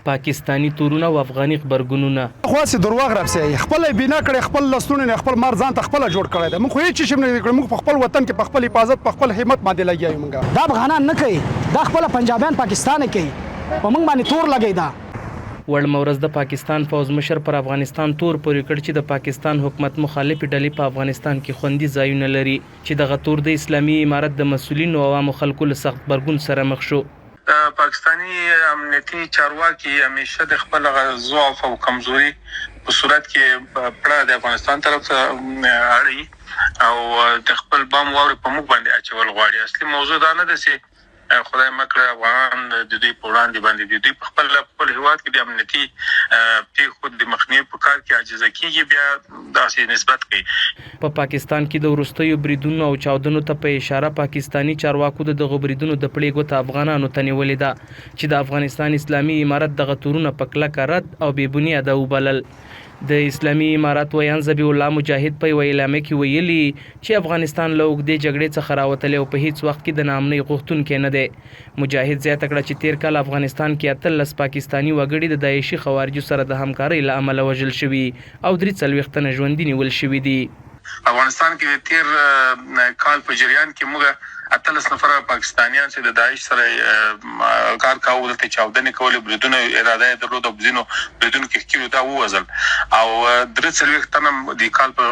پاکستانی تورونه او افغاني خبرګونونه خاصه دروغ راپسي خپل بنا کړي خپل لستون خپل مار ځان ته خپل جوړ کړی دا موږ خو هیڅ شي نه کړو موږ په خپل وطن کې په خپل حفاظت په خپل همت باندې لګیایو موږ دا افغانان نه کوي دا خپل پنجابیان پاکستان کوي په موږ باندې تور لګی دا وړمه ورځ د پاکستان پوځ مشر پر افغانستان تور پورې کړ چې د پاکستان حکومت مخالف ډلې په افغانستان کې خوندي ځایونه لري چې دغه تور د اسلامي امارت د مسؤلینو او عامو خلکو له سخت غبرګون سره مخ شو. پاکستانی امنیتي چارواکي همیشه د خپل ضعف او کمزوري په صورت کې پړه د افغانستان طرف ته اړي او د خپل بام واوري په موږ باندې اچول غواړي. اصلي موضوع دا نه ده چې خدای مکړه افغان د دې په وړاندې باندې د دې خپل هیواد کې د امنیتي پیښو د مخنیوي په کار کې عاجزه کیږي بیا داسې نسبت کوي. په پاکستان کې د وروستیو بریدونو او چاودنو ته په اشاره پاکستانی چارواکو د دغه بریدونو د پړې ګوته افغانانو ته نیولې ده چې د افغانستان اسلامي امارت دغه تورونه په کلکه رد او بې بنیاده وبلل. د اسلامي امارت ویان ذبیح الله مجاهد په یوه اعلامیه کې ویلي چې افغانستان له اوږدې جګړې څخه راوتلی او په هیڅ وخت کې د ناامنۍ غوښتونکی نه دی. مجاهد زیاته کړه چې تیر کال افغانستان کې 18 پاکستانی وګړي د داعشي خوارجو سره د همکارۍ له امله وژل شوي او 43 تنه ژوندي نیول شوي دي. افغانستان کې تیر کال په جریان کې موږ 18 نفر پاکستانیان چې د داعش سره کار کاوه دلته چاودنې کولې بریدونه اراده یې درلوده په ځینو بریدونو کې ښکیلو دا ووژل او 43 تنه د کال په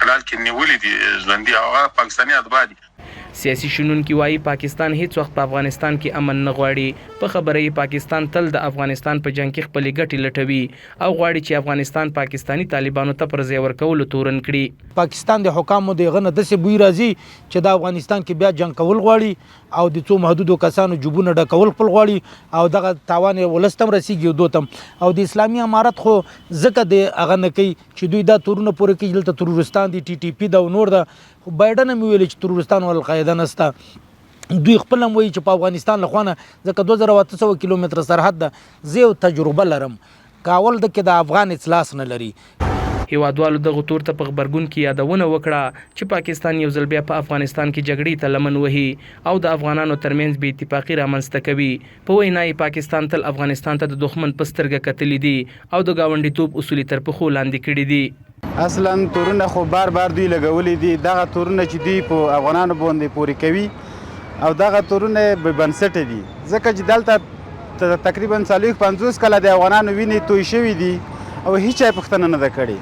خلال کې نیولي دي ژوندي او هغه پاکستاني اتباع دي. سیاسي شنونکي وایي پاکستان هیڅ وخت په افغانستان کې امن نه غواړي. په خبره یې پاکستان تل د افغانستان په جنګ کې خپلې ګټې لټوي او غواړي چې افغانستان پاکستانی طالبانو ته پر ځای ورکولو تورن کړي. پاکستان د حکامو دغه نه داسې بوی راځي چې د افغانستان کې بیا جنګ کول غواړي او د څو محدودو کسانو جوبونه ډکول خپل غواړي او دغه تاوان ولستم رسیږي دوتم او د اسلامي امارت خو ځکه د هغه نه کوي چې دوی دا تورونه پورې کوي دلته تروریستان دي TTP دا نور دا بایډن هم ویل چې تروریستان او القاعده نسته. دوی خپل هم وایي چې په افغانستان له خوانه ځکه 2800 کیلومتر سرحد ده زه یو تجربه لرم کاول د کې د افغان اصلاح نه لري. هیوادوالو دغه تور ته په غبرګون کې یادونه وکړه چې پاکستان یو ځل بیا په افغانستان کې جګړې ته لمن وهي او د افغانانو ترمنځ بې اتفاقي رامنځته کوي. په وینا یې پاکستان تل افغانستان ته د دښمن په سترګه کتلي دي او د ګاونډیتوب اصولي تر پښو لاندې کړي دي. اصلا تورونه خو بار دوی لګولې دي دغه تورونه چې دوی په افغانانو باندې پوري کوي او دغه تورونه به بنسټ دي ځکه چې دلته تقریبا 50 کله د افغانانو ویني توی شوي دي او هیڅ پښتنه نه ده کړې.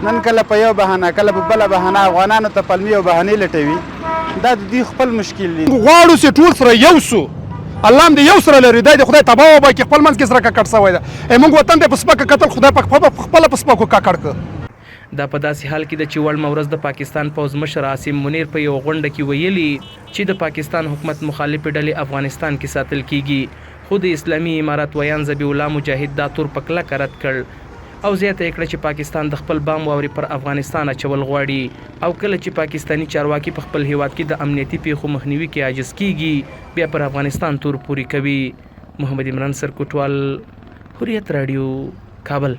نن کله په یو بهانه کله په بل بهانه افغانانو ته پلمي او بهانې لټوي دا د دې خپل مشکل دي. غواړو چې ټول سره یو سو الله هم دې یو سره لري دا د خدای تباہ وبا کې خپل منځ کې سره ککړ سوی ده موږ وطن ته په سپکه قتل خدای پاک خپل په سپکو ککړ کړ. دا په داسې حال کې د چې وړمه ورځ د پاکستان پوځ مشر عاصم منیر په یو غونډه کې ویلي چې د پاکستان حکومت مخالف ډلې افغانستان کې ساتل کیږي خو د اسلامي امارت ویان ذبیح الله مجاهد دا تور په کلکه رد کړ او زیاته یې کړه چې پاکستان د خپل بام واوري پر افغانستان اچول غواړي او کله چې پاکستانی چارواکي په خپل هیواد کې د امنیتي پیښو مخنیوي کې عاجز کیږي بیا پر افغانستان تور پوري کوي. محمد عمران سرکوټوال، حریت رادیو، کابل.